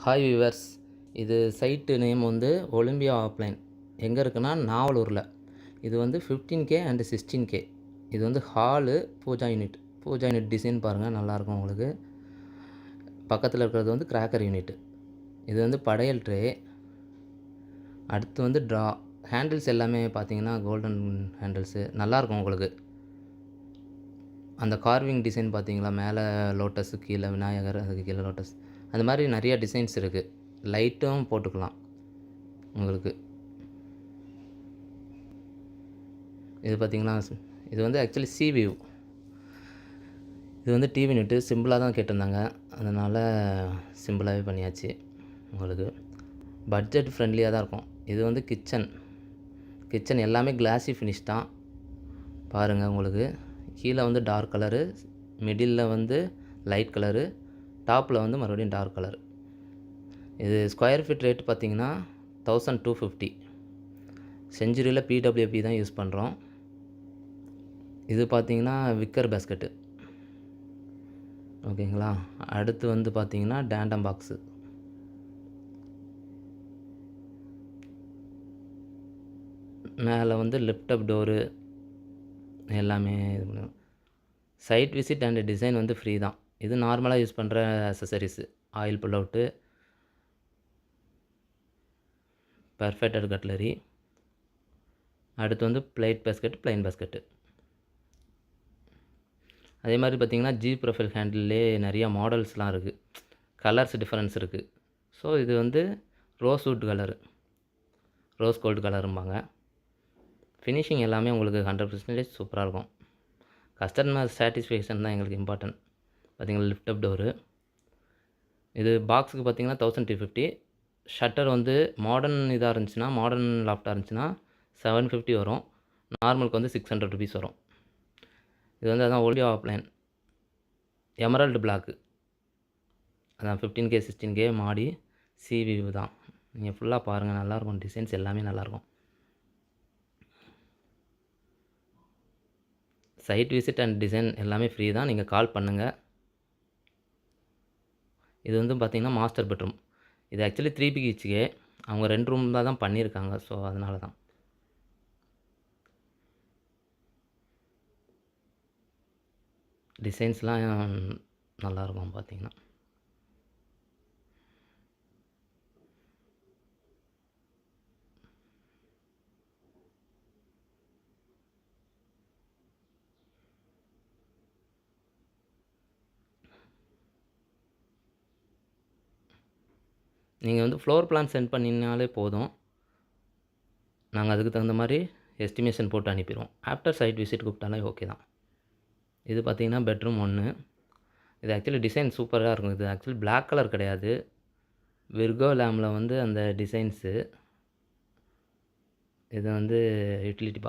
Hi viewers, இது site name வந்து Olympia offline. எங்கே இருக்குன்னா நாவலூரில். இது வந்து 15K அண்ட் 16K. இது வந்து ஹாலு பூஜா யூனிட் டிசைன் பாருங்கள், நல்லாயிருக்கும் உங்களுக்கு. பக்கத்தில் இருக்கிறது வந்து கிராக்கர் யூனிட். இது வந்து படையல் ட்ரே. அடுத்து வந்து ஹேண்டில்ஸ் எல்லாமே பார்த்தீங்கன்னா கோல்டன் ஹேண்டில்ஸு, நல்லாயிருக்கும் உங்களுக்கு. அந்த கார்விங் டிசைன் பார்த்தீங்களா, மேலே லோட்டஸு, கீழே விநாயகர், அதுக்கு கீழே லோட்டஸ், அந்த மாதிரி நிறைய டிசைன்ஸ் இருக்குது. லைட்டும் போட்டுக்கலாம் உங்களுக்கு. இது பார்த்திங்கன்னா இது வந்து ஆக்சுவலி சி வியூ. இது வந்து டிவி யூனிட்டு சிம்பிளாக தான் கேட்டிருந்தாங்க, அதனால் சிம்பிளாகவே பண்ணியாச்சு உங்களுக்கு. பட்ஜெட் ஃப்ரெண்ட்லியாக தான் இருக்கும். இது வந்து கிச்சன் எல்லாமே கிளாஸி ஃபினிஷ் தான் பாருங்கள் உங்களுக்கு. கீழே வந்து டார்க் கலரு, மிடில் வந்து லைட் கலரு, டாப்பில் வந்து மறுபடியும் டார்க் கலர். இது ஸ்கொயர் ஃபீட் ரேட் பார்த்திங்கன்னா 1250. செஞ்சுரியில் பிடபிள்யூபி தான் யூஸ் பண்ணுறோம். இது பார்த்திங்கன்னா விக்கர் பேஸ்கெட்டு, ஓகேங்களா. அடுத்து வந்து பார்த்திங்கன்னா டேண்டம் பாக்ஸு. மேலே வந்து லிஃப்டப் டோரு எல்லாமே இது பண்ணுவோம். சைட் விசிட் அண்ட் டிசைன் வந்து ஃப்ரீ தான். இது நார்மலாக யூஸ் பண்ணுற accessories, oil pull out, perfected cutlery. அடுத்து வந்து பிளேட் பேஸ்கெட், பிளைன் பேஸ்கெட்டு. அதே மாதிரி பார்த்திங்கன்னா ஜி ப்ரொஃபைல் ஹேண்டில்லே நிறையா மாடல்ஸ்லாம் இருக்குது, கலர்ஸ் டிஃப்ரென்ஸ் இருக்குது. ஸோ இது வந்து ரோஸ்வுட் கலரு, ரோஸ் கோல்டு கலரும்பாங்க. ஃபினிஷிங் எல்லாமே உங்களுக்கு 100% சூப்பராக இருக்கும். கஸ்டமர் சாட்டிஸ்ஃபேக்ஷன் தான் எங்களுக்கு இம்பார்ட்டன்ட். பார்த்திங்கன்னா லிஃப்டப் டோரு. இது பாக்ஸுக்கு பார்த்திங்கன்னா 1250. ஷட்டர் வந்து மாடர்ன் இதாக இருந்துச்சுன்னா, மாடர்ன் லாஃப்டாக இருந்துச்சுன்னா 750 வரும். நார்மலுக்கு வந்து 600 ருபீஸ் வரும். இது வந்து அதான் ஒலிம்பியா ஆப்லைன் எமரல்டு பிளாக்கு, அதான் 15K 16K மாடி சி வியூ தான். நீங்கள் ஃபுல்லாக பாருங்கள், நல்லாயிருக்கும். டிசைன்ஸ் எல்லாமே நல்லாயிருக்கும். சைட் விசிட் அண்ட் டிசைன் எல்லாமே ஃப்ரீ தான், நீங்கள் கால் பண்ணுங்கள். இது வந்து பார்த்திங்கன்னா மாஸ்டர் பெட்ரூம். இது ஆக்சுவலி 3BHK. அவங்க 2 ரூம் தான் பண்ணியிருக்காங்க. ஸோ அதனால தான். டிசைன்ஸ்லாம் நல்லாயிருக்கும் பார்த்திங்கன்னா. நீங்கள் வந்து ஃப்ளோர் பிளான் சென்ட் பண்ணிங்கனாலே போதும், நாங்கள் அதுக்கு தகுந்த மாதிரி எஸ்டிமேஷன் போட்டு அனுப்பிடுவோம். ஆஃப்டர் சைட் விசிட் கூப்பிட்டாலே ஓகே தான். இது பார்த்திங்கன்னா பெட்ரூம் 1. இது ஆக்சுவலி டிசைன் சூப்பராக இருக்கும். இது ஆக்சுவலி பிளாக் கலர் கிடையாது, விர்கோ லேமில் வந்து அந்த டிசைன்ஸு. இது வந்து யூட்டிலிட்டி